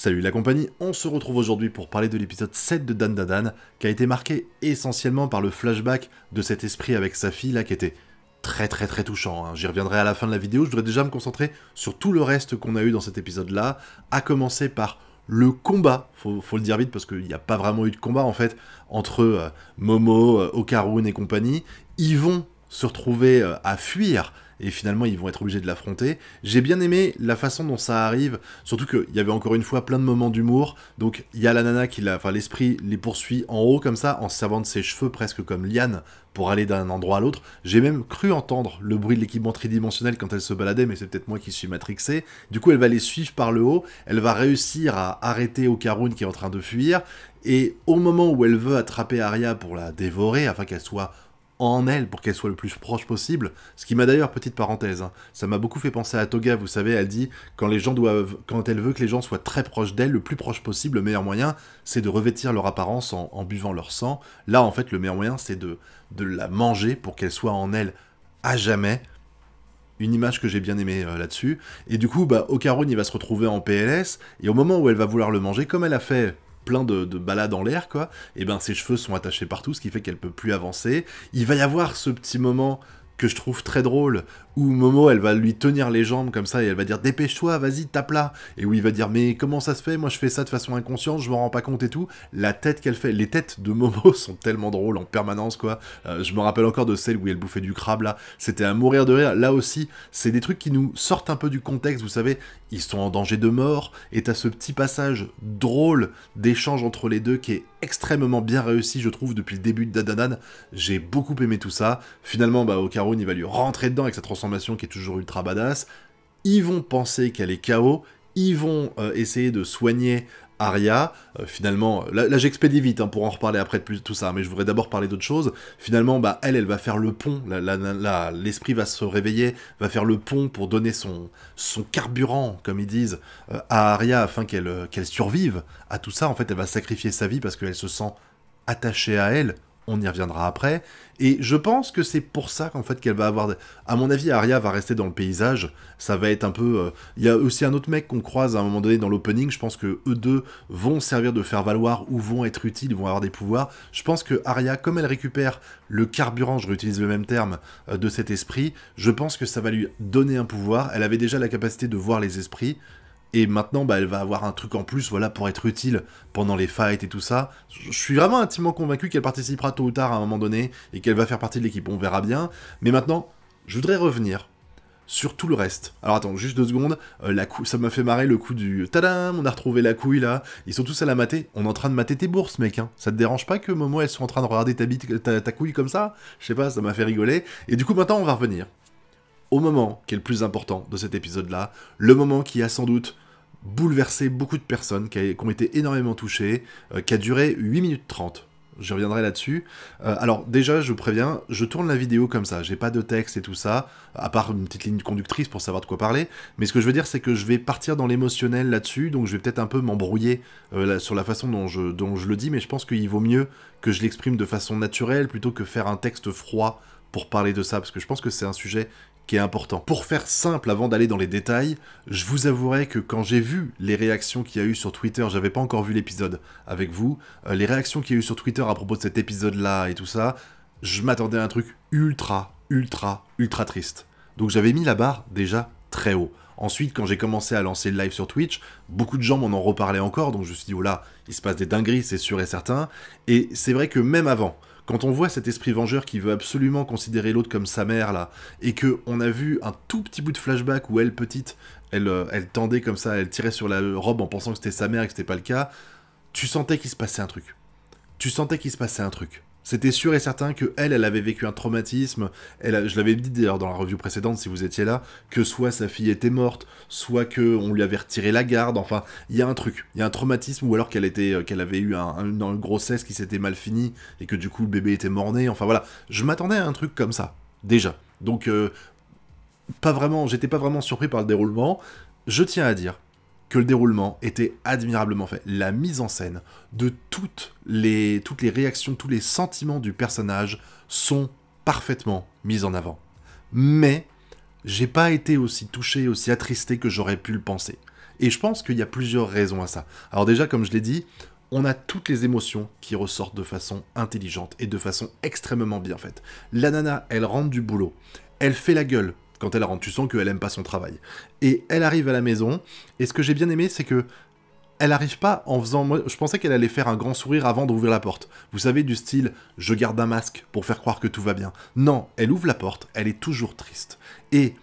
Salut la compagnie, on se retrouve aujourd'hui pour parler de l'épisode 7 de Dandadan, qui a été marqué essentiellement par le flashback de cet esprit avec sa fille là, qui était très touchant, hein. J'y reviendrai à la fin de la vidéo, je voudrais déjà me concentrer sur tout le reste qu'on a eu dans cet épisode là, à commencer par le combat, faut le dire vite parce qu'il n'y a pas vraiment eu de combat en fait, entre Momo, Okarun et compagnie. Ils vont se retrouver à fuir, et finalement ils vont être obligés de l'affronter. J'ai bien aimé la façon dont ça arrive, surtout qu'il y avait encore une fois plein de moments d'humour, donc il y a la nana qui l'esprit les poursuit en haut comme ça, en se servant de ses cheveux presque comme liane, pour aller d'un endroit à l'autre. J'ai même cru entendre le bruit de l'équipement tridimensionnel quand elle se baladait, mais c'est peut-être moi qui suis matrixé. Du coup elle va les suivre par le haut, elle va réussir à arrêter Okarun qui est en train de fuir, et au moment où elle veut attraper Arya pour la dévorer, afin qu'elle soit en elle, pour qu'elle soit le plus proche possible, ce qui m'a d'ailleurs, petite parenthèse, hein, ça m'a beaucoup fait penser à Toga, vous savez, elle dit, quand elle veut que les gens soient très proches d'elle, le plus proche possible, le meilleur moyen, c'est de revêtir leur apparence en buvant leur sang. Là, en fait, le meilleur moyen, c'est de la manger pour qu'elle soit en elle à jamais. Une image que j'ai bien aimée là-dessus. Et du coup, Okarun, il va se retrouver en PLS, et au moment où elle va vouloir le manger, comme elle a fait plein de balades en l'air, quoi, et ben ses cheveux sont attachés partout, ce qui fait qu'elle peut plus avancer. Il va y avoir ce petit moment que je trouve très drôle, où Momo, elle va lui tenir les jambes comme ça, et elle va dire « Dépêche-toi, vas-y, tape là !» Et où il va dire « Mais comment ça se fait? Moi, je fais ça de façon inconsciente, je m'en rends pas compte et tout. » La tête qu'elle fait, les têtes de Momo sont tellement drôles en permanence, quoi. Je me rappelle encore de celle où elle bouffait du crabe, là. C'était à mourir de rire. Là aussi, c'est des trucs qui nous sortent un peu du contexte, vous savez. Ils sont en danger de mort, et t'as ce petit passage drôle d'échange entre les deux qui est extrêmement bien réussi, je trouve, depuis le début de Dandadan. J'ai beaucoup aimé tout ça. Finalement, Okarun, il va lui rentrer dedans avec sa transformation qui est toujours ultra badass. Ils vont penser qu'elle est KO, ils vont essayer de soigner Arya. Finalement, là j'expédie vite hein, pour en reparler après de tout ça, mais je voudrais d'abord parler d'autre chose. Finalement, elle va faire le pont, l'esprit va se réveiller, va faire le pont pour donner son carburant, comme ils disent, à Arya afin qu'elle survive à tout ça. En fait, elle va sacrifier sa vie parce qu'elle se sent attachée à elle. On y reviendra après, et je pense que c'est pour ça qu'en fait qu'elle va avoir... À mon avis, Arya va rester dans le paysage, ça va être un peu... Il y a aussi un autre mec qu'on croise à un moment donné dans l'opening, je pense que eux deux vont servir de faire valoir ou vont être utiles, vont avoir des pouvoirs. Je pense que Arya, comme elle récupère le carburant, je réutilise le même terme, de cet esprit, je pense que ça va lui donner un pouvoir. Elle avait déjà la capacité de voir les esprits, et maintenant, elle va avoir un truc en plus, voilà, pour être utile pendant les fights et tout ça. Je suis vraiment intimement convaincu qu'elle participera tôt ou tard à un moment donné, et qu'elle va faire partie de l'équipe, on verra bien. Mais maintenant, je voudrais revenir sur tout le reste. Alors attends, juste 2 secondes, ça m'a fait marrer le coup du... Tadam, on a retrouvé la couille là, ils sont tous à la mater, on est en train de mater tes bourses mec, hein. Ça te dérange pas que Momo, elles sont en train de regarder ta couille comme ça? Je sais pas, ça m'a fait rigoler. Et du coup maintenant, on va revenir au moment qui est le plus important de cet épisode-là, le moment qui a sans doute bouleversé beaucoup de personnes, qui ont été énormément touchées, qui a duré 8 minutes 30. Je reviendrai là-dessus. Alors déjà, je préviens, je tourne la vidéo comme ça, j'ai pas de texte et tout ça, à part une petite ligne conductrice pour savoir de quoi parler, mais ce que je veux dire, c'est que je vais partir dans l'émotionnel là-dessus, donc je vais peut-être un peu m'embrouiller sur la façon dont je le dis, mais je pense qu'il vaut mieux que je l'exprime de façon naturelle, plutôt que faire un texte froid pour parler de ça, parce que je pense que c'est un sujet qui est important. Pour faire simple, avant d'aller dans les détails, je vous avouerai que quand j'ai vu les réactions qu'il y a eu sur Twitter, j'avais pas encore vu l'épisode avec vous, les réactions qu'il y a eu sur Twitter à propos de cet épisode-là et tout ça, je m'attendais à un truc ultra triste. Donc j'avais mis la barre déjà très haut. Ensuite, quand j'ai commencé à lancer le live sur Twitch, beaucoup de gens m'en ont reparlé encore, donc je me suis dit, oh là, il se passe des dingueries, c'est sûr et certain. Et c'est vrai que même avant, quand on voit cet esprit vengeur qui veut absolument considérer l'autre comme sa mère, là, et que on a vu un tout petit bout de flashback où elle, petite, elle tendait comme ça, elle tirait sur la robe en pensant que c'était sa mère et que c'était pas le cas, tu sentais qu'il se passait un truc. C'était sûr et certain que elle avait vécu un traumatisme. Je l'avais dit d'ailleurs dans la review précédente, si vous étiez là, que soit sa fille était morte, soit que on lui avait retiré la garde. Enfin, il y a un truc, il y a un traumatisme, ou alors qu'elle avait eu une grossesse qui s'était mal finie et que du coup le bébé était mort-né. Enfin voilà, je m'attendais à un truc comme ça déjà. Donc j'étais pas vraiment surpris par le déroulement. Je tiens à dire que le déroulement était admirablement fait. La mise en scène de toutes les réactions, tous les sentiments du personnage sont parfaitement mis en avant. Mais j'ai pas été aussi touché, aussi attristé que j'aurais pu le penser. Et je pense qu'il y a plusieurs raisons à ça. Alors déjà, comme je l'ai dit, on a toutes les émotions qui ressortent de façon intelligente et de façon extrêmement bien faite. La nana, elle rentre du boulot, elle fait la gueule quand elle rentre, tu sens qu'elle aime pas son travail. Et elle arrive à la maison, et ce que j'ai bien aimé, c'est que elle arrive pas en faisant... Moi, je pensais qu'elle allait faire un grand sourire avant d'ouvrir la porte. Vous savez, du style, je garde un masque pour faire croire que tout va bien. Non, elle ouvre la porte, elle est toujours triste. Et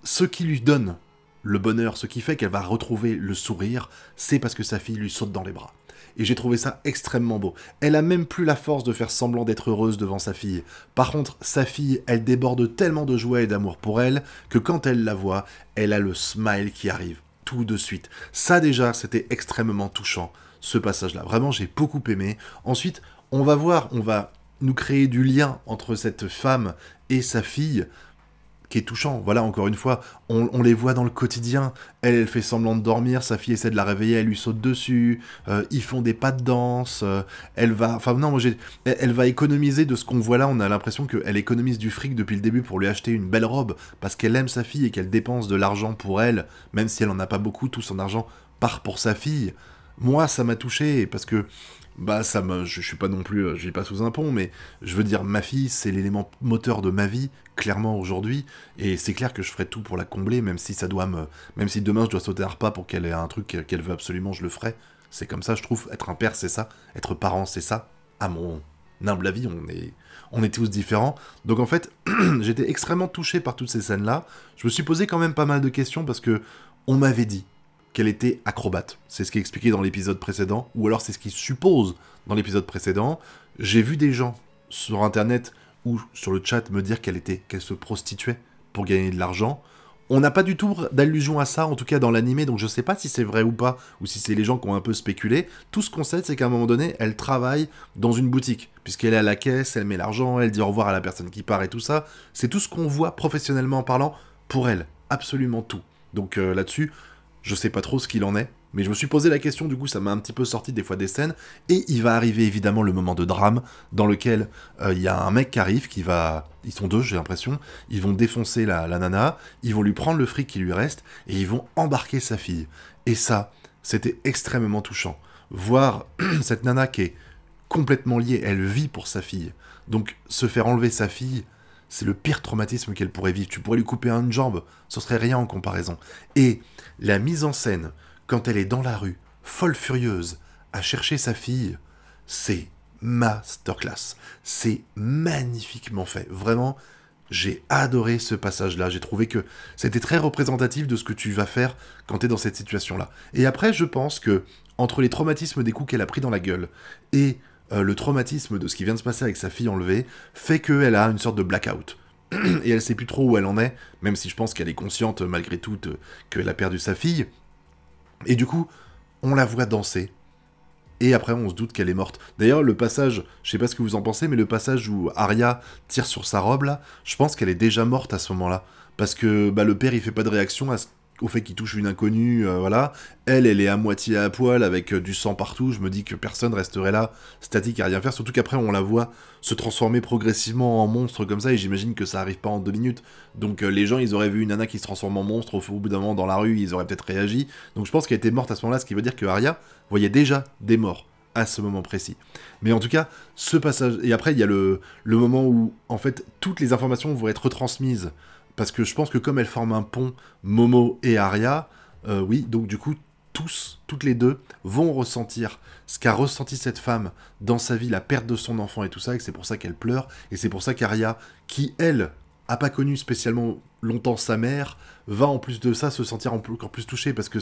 ce qui lui donne le bonheur, ce qui fait qu'elle va retrouver le sourire, c'est parce que sa fille lui saute dans les bras. Et j'ai trouvé ça extrêmement beau. Elle a même plus la force de faire semblant d'être heureuse devant sa fille. Par contre, sa fille, elle déborde tellement de joie et d'amour pour elle, que quand elle la voit, elle a le smile qui arrive tout de suite. Ça déjà, c'était extrêmement touchant, ce passage-là. Vraiment, j'ai beaucoup aimé. Ensuite, on va nous créer du lien entre cette femme et sa fille, qui est touchant. Voilà, encore une fois, on les voit dans le quotidien. Elle fait semblant de dormir, sa fille essaie de la réveiller, elle lui saute dessus, ils font des pas de danse, elle va... Enfin non, elle va économiser de ce qu'on voit là, on a l'impression qu'elle économise du fric depuis le début pour lui acheter une belle robe, parce qu'elle aime sa fille et qu'elle dépense de l'argent pour elle, même si elle en a pas beaucoup, tout son argent part pour sa fille. Moi, ça m'a touché, parce que je suis pas non plus, je vis pas sous un pont, mais je veux dire, ma fille, c'est l'élément moteur de ma vie, clairement aujourd'hui, et c'est clair que je ferai tout pour la combler, même si même si demain je dois sauter à repas pour qu'elle ait un truc qu'elle veut absolument, je le ferai. C'est comme ça, je trouve, être un père, c'est ça, être parent, c'est ça. À mon humble avis, on est tous différents. Donc en fait, j'étais extrêmement touché par toutes ces scènes-là. Je me suis posé quand même pas mal de questions, parce que on m'avait dit qu'elle était acrobate. C'est ce qui est expliqué dans l'épisode précédent, ou alors c'est ce qu'il suppose dans l'épisode précédent. J'ai vu des gens sur internet ou sur le chat me dire qu'elle se prostituait pour gagner de l'argent. On n'a pas du tout d'allusion à ça, en tout cas dans l'animé, donc je sais pas si c'est vrai ou pas, ou si c'est les gens qui ont un peu spéculé. Tout ce qu'on sait, c'est qu'à un moment donné, elle travaille dans une boutique, puisqu'elle est à la caisse, elle met l'argent, elle dit au revoir à la personne qui part et tout ça. C'est tout ce qu'on voit professionnellement parlant pour elle, absolument tout. Donc là-dessus, je sais pas trop ce qu'il en est, mais je me suis posé la question, du coup ça m'a un petit peu sorti des fois des scènes, et il va arriver évidemment le moment de drame, dans lequel il y a un mec qui arrive, ils sont deux j'ai l'impression, ils vont défoncer la nana, ils vont lui prendre le fric qui lui reste, et ils vont embarquer sa fille. Et ça, c'était extrêmement touchant. Voir cette nana qui est complètement liée, elle vit pour sa fille, donc se faire enlever sa fille, c'est le pire traumatisme qu'elle pourrait vivre. Tu pourrais lui couper une jambe, ce serait rien en comparaison. Et la mise en scène, quand elle est dans la rue, folle furieuse, à chercher sa fille, c'est masterclass. C'est magnifiquement fait. Vraiment, j'ai adoré ce passage-là. J'ai trouvé que c'était très représentatif de ce que tu vas faire quand tu es dans cette situation-là. Et après, je pense que, entre les traumatismes des coups qu'elle a pris dans la gueule et le traumatisme de ce qui vient de se passer avec sa fille enlevée, fait qu'elle a une sorte de blackout. Et elle sait plus trop où elle en est, même si je pense qu'elle est consciente, malgré tout, qu'elle a perdu sa fille. Et du coup, on la voit danser. Et après, on se doute qu'elle est morte. D'ailleurs, le passage, je sais pas ce que vous en pensez, mais le passage où Arya tire sur sa robe, là, je pense qu'elle est déjà morte à ce moment-là. Parce que le père, il fait pas de réaction au fait qu'il touche une inconnue, voilà. Elle est à moitié à poil, avec du sang partout. Je me dis que personne resterait là, statique, à rien faire. Surtout qu'après, on la voit se transformer progressivement en monstre comme ça, et j'imagine que ça arrive pas en 2 minutes. Donc les gens, ils auraient vu une nana qui se transforme en monstre au bout d'un moment dans la rue, ils auraient peut-être réagi. Donc je pense qu'elle était morte à ce moment-là, ce qui veut dire que Arya voyait déjà des morts à ce moment précis. Mais en tout cas, ce passage... Et après, il y a le moment où, en fait, toutes les informations vont être retransmises. Parce que je pense que comme elles forment un pont, Momo et Arya, oui, donc du coup, toutes les deux, vont ressentir ce qu'a ressenti cette femme dans sa vie, la perte de son enfant et tout ça, et que c'est pour ça qu'elle pleure, et c'est pour ça qu'Arya, qui, elle, a pas connu spécialement longtemps sa mère, va en plus de ça se sentir encore plus touchée, parce que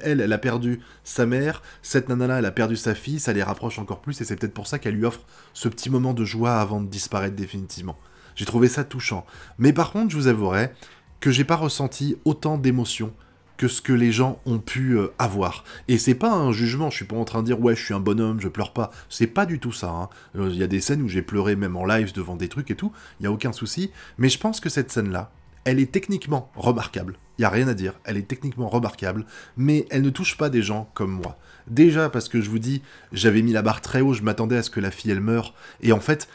elle a perdu sa mère, cette nana-là, elle a perdu sa fille, ça les rapproche encore plus, et c'est peut-être pour ça qu'elle lui offre ce petit moment de joie avant de disparaître définitivement. J'ai trouvé ça touchant. Mais par contre, je vous avouerai que j'ai pas ressenti autant d'émotions que ce que les gens ont pu avoir. Et c'est pas un jugement, je suis pas en train de dire « ouais, je suis un bonhomme, je pleure pas ». C'est pas du tout ça. Il y a des scènes où j'ai pleuré même en live devant des trucs et tout, il y a aucun souci. Mais je pense que cette scène-là, elle est techniquement remarquable. Il y a rien à dire, elle est techniquement remarquable, mais elle ne touche pas des gens comme moi. Déjà parce que je vous dis, j'avais mis la barre très haut, je m'attendais à ce que la fille elle meure, et en fait...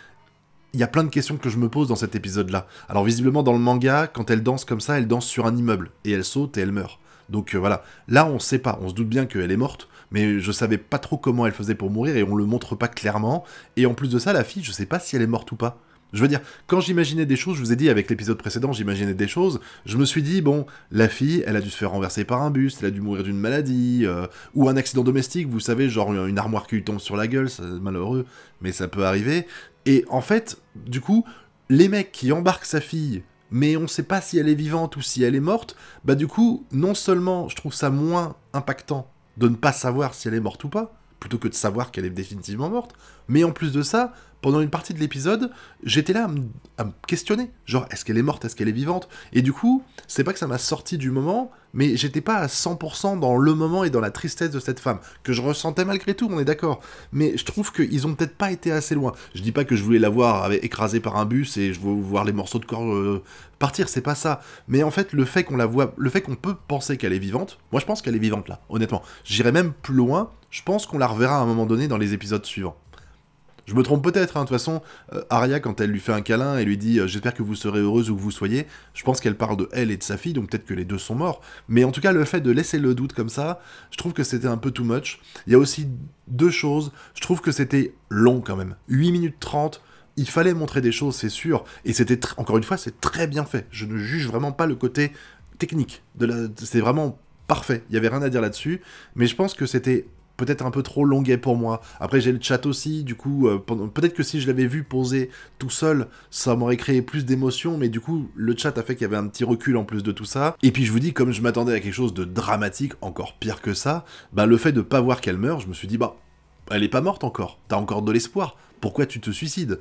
il y a plein de questions que je me pose dans cet épisode-là. Alors visiblement, dans le manga, quand elle danse comme ça, elle danse sur un immeuble, et elle saute et elle meurt. Donc voilà, là on sait pas, on se doute bien qu'elle est morte, mais je savais pas trop comment elle faisait pour mourir, et on le montre pas clairement, et en plus de ça, la fille, je sais pas si elle est morte ou pas. Je veux dire, quand j'imaginais des choses, je vous ai dit avec l'épisode précédent, j'imaginais des choses, je me suis dit, bon, la fille, elle a dû se faire renverser par un bus, elle a dû mourir d'une maladie, ou un accident domestique, vous savez, genre une armoire qui lui tombe sur la gueule, c'est malheureux, mais ça peut arriver. Et en fait, du coup, les mecs qui embarquent sa fille, mais on sait pas si elle est vivante ou si elle est morte, bah du coup, non seulement je trouve ça moins impactant de ne pas savoir si elle est morte ou pas, plutôt que de savoir qu'elle est définitivement morte, mais en plus de ça, pendant une partie de l'épisode, j'étais là à me questionner, genre, est-ce qu'elle est morte, est-ce qu'elle est vivante? Et du coup, c'est pas que ça m'a sorti du moment, mais j'étais pas à 100% dans le moment et dans la tristesse de cette femme, que je ressentais malgré tout, on est d'accord, mais je trouve qu'ils ont peut-être pas été assez loin. Je dis pas que je voulais la voir écrasée par un bus et je veux voir les morceaux de corps partir, c'est pas ça, mais en fait, le fait qu'on la voit, le fait qu'on peut penser qu'elle est vivante, moi je pense qu'elle est vivante là, honnêtement. J'irais même plus loin, je pense qu'on la reverra à un moment donné dans les épisodes suivants. Je me trompe peut-être, hein. De toute façon, Arya, quand elle lui fait un câlin et lui dit « J'espère que vous serez heureuse où que vous soyez », je pense qu'elle parle de elle et de sa fille, donc peut-être que les deux sont morts. Mais en tout cas, le fait de laisser le doute comme ça, je trouve que c'était un peu too much. Il y a aussi deux choses, je trouve que c'était long quand même. 8 minutes 30, il fallait montrer des choses, c'est sûr, et c'était, encore une fois, c'est très bien fait. Je ne juge vraiment pas le côté technique, c'est vraiment parfait, il y avait rien à dire là-dessus, mais je pense que c'était peut-être un peu trop longuet pour moi. Après, j'ai le chat aussi, du coup, peut-être que si je l'avais vu poser tout seul, ça m'aurait créé plus d'émotions, mais du coup, le chat a fait qu'il y avait un petit recul en plus de tout ça. Et puis, je vous dis, comme je m'attendais à quelque chose de dramatique, encore pire que ça, bah, le fait de pas voir qu'elle meurt, je me suis dit, bah, elle est pas morte encore, t'as encore de l'espoir, pourquoi tu te suicides?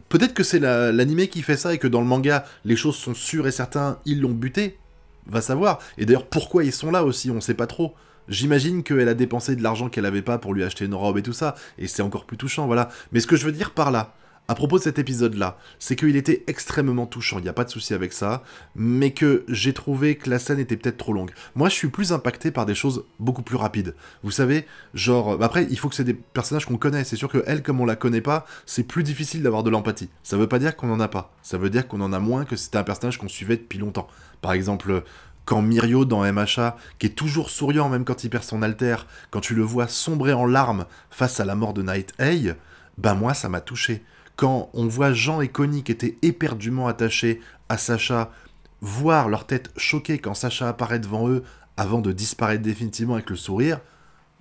Peut-être que c'est l'animé qui fait ça, et que dans le manga, les choses sont sûres et certains, ils l'ont buté, va savoir. Et d'ailleurs, pourquoi ils sont là aussi, on sait pas trop. J'imagine qu'elle a dépensé de l'argent qu'elle avait pas pour lui acheter une robe et tout ça, et c'est encore plus touchant, voilà. Mais ce que je veux dire par là, à propos de cet épisode-là, c'est qu'il était extrêmement touchant, il n'y a pas de souci avec ça, mais que j'ai trouvé que la scène était peut-être trop longue. Moi, je suis plus impacté par des choses beaucoup plus rapides. Vous savez, genre... Après, il faut que c'est des personnages qu'on connaît, c'est sûr que elle, comme on la connaît pas, c'est plus difficile d'avoir de l'empathie. Ça veut pas dire qu'on en a pas, ça veut dire qu'on en a moins que si c'était un personnage qu'on suivait depuis longtemps. Par exemple... Quand Mirio dans MHA, qui est toujours souriant même quand il perd son alter, quand tu le vois sombrer en larmes face à la mort de Night Hey, ben moi ça m'a touché. Quand on voit Jean et Connie qui étaient éperdument attachés à Sacha, voir leur tête choquée quand Sacha apparaît devant eux avant de disparaître définitivement avec le sourire,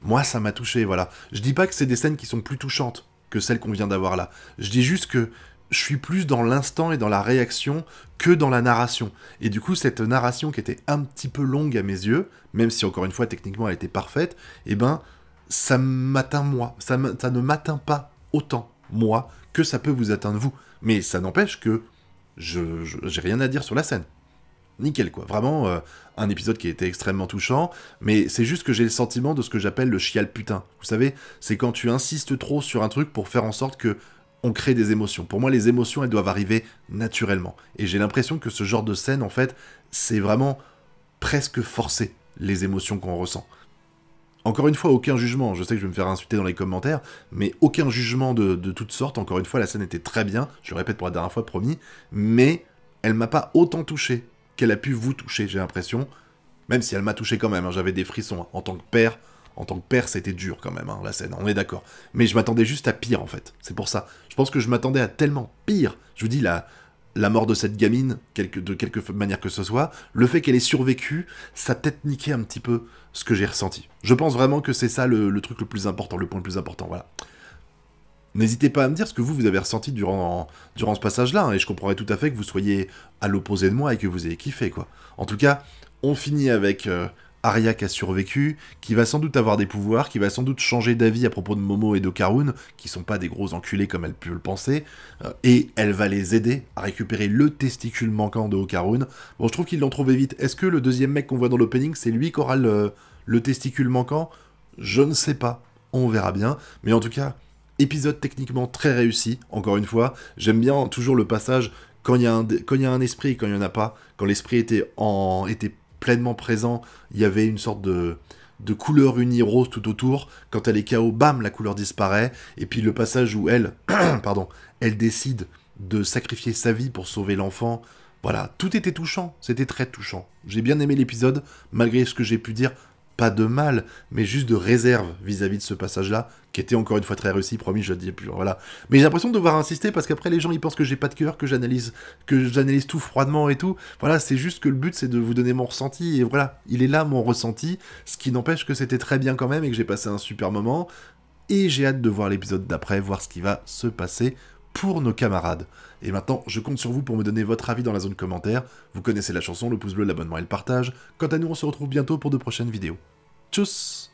moi ça m'a touché, voilà. Je dis pas que c'est des scènes qui sont plus touchantes que celles qu'on vient d'avoir là. Je dis juste que je suis plus dans l'instant et dans la réaction que dans la narration. Et du coup, cette narration qui était un petit peu longue à mes yeux, même si encore une fois, techniquement, elle était parfaite, eh ben, ça m'atteint moi. Ça ne m'atteint pas autant, moi, que ça peut vous atteindre vous. Mais ça n'empêche que j'ai rien à dire sur la scène. Nickel, quoi. Vraiment, un épisode qui a été extrêmement touchant, mais c'est juste que j'ai le sentiment de ce que j'appelle le chial putain. Vous savez, c'est quand tu insistes trop sur un truc pour faire en sorte que on crée des émotions. Pour moi, les émotions, elles doivent arriver naturellement. Et j'ai l'impression que ce genre de scène, en fait, c'est vraiment presque forcé, les émotions qu'on ressent. Encore une fois, aucun jugement. Je sais que je vais me faire insulter dans les commentaires, mais aucun jugement de toutes sortes. Encore une fois, la scène était très bien. Je le répète pour la dernière fois, promis. Mais elle m'a pas autant touché qu'elle a pu vous toucher, j'ai l'impression. Même si elle m'a touché quand même. Hein. J'avais des frissons. Hein. En tant que père, c'était dur quand même, hein, la scène, on est d'accord. Mais je m'attendais juste à pire, en fait. C'est pour ça. Je pense que je m'attendais à tellement pire. Je vous dis, la mort de cette gamine, de quelque manière que ce soit, le fait qu'elle ait survécu, ça a peut-être niqué un petit peu ce que j'ai ressenti. Je pense vraiment que c'est ça le truc le plus important, le point le plus important, voilà. N'hésitez pas à me dire ce que vous avez ressenti durant ce passage-là, hein, et je comprendrais tout à fait que vous soyez à l'opposé de moi et que vous ayez kiffé, quoi. En tout cas, on finit avec... Arya qui a survécu, qui va sans doute avoir des pouvoirs, qui va sans doute changer d'avis à propos de Momo et de Karun, qui sont pas des gros enculés comme elle peut le penser, et elle va les aider à récupérer le testicule manquant de Okarun. Bon, je trouve qu'ils l'ont trouvé vite. Est-ce que le deuxième mec qu'on voit dans l'opening, c'est lui qui aura le testicule manquant? Je ne sais pas, on verra bien, mais en tout cas, épisode techniquement très réussi, encore une fois, j'aime bien toujours le passage quand il y a un esprit et quand il n'y en a pas, quand l'esprit était pleinement présent, il y avait une sorte de couleur unie rose tout autour. Quand elle est KO, bam, la couleur disparaît. Et puis le passage où elle, pardon, elle décide de sacrifier sa vie pour sauver l'enfant. Voilà, tout était touchant, c'était très touchant. J'ai bien aimé l'épisode, malgré ce que j'ai pu dire, pas de mal, mais juste de réserve vis-à-vis de ce passage-là, qui était encore une fois très réussi, promis, je le dis plus, voilà. Mais j'ai l'impression de devoir insister, parce qu'après les gens ils pensent que j'ai pas de cœur, que j'analyse tout froidement et tout. Voilà, c'est juste que le but c'est de vous donner mon ressenti, et voilà, il est là mon ressenti, ce qui n'empêche que c'était très bien quand même, et que j'ai passé un super moment, et j'ai hâte de voir l'épisode d'après, voir ce qui va se passer pour nos camarades. Et maintenant, je compte sur vous pour me donner votre avis dans la zone commentaire. Vous connaissez la chanson, le pouce bleu, l'abonnement et le partage. Quant à nous, on se retrouve bientôt pour de prochaines vidéos. Tchuss!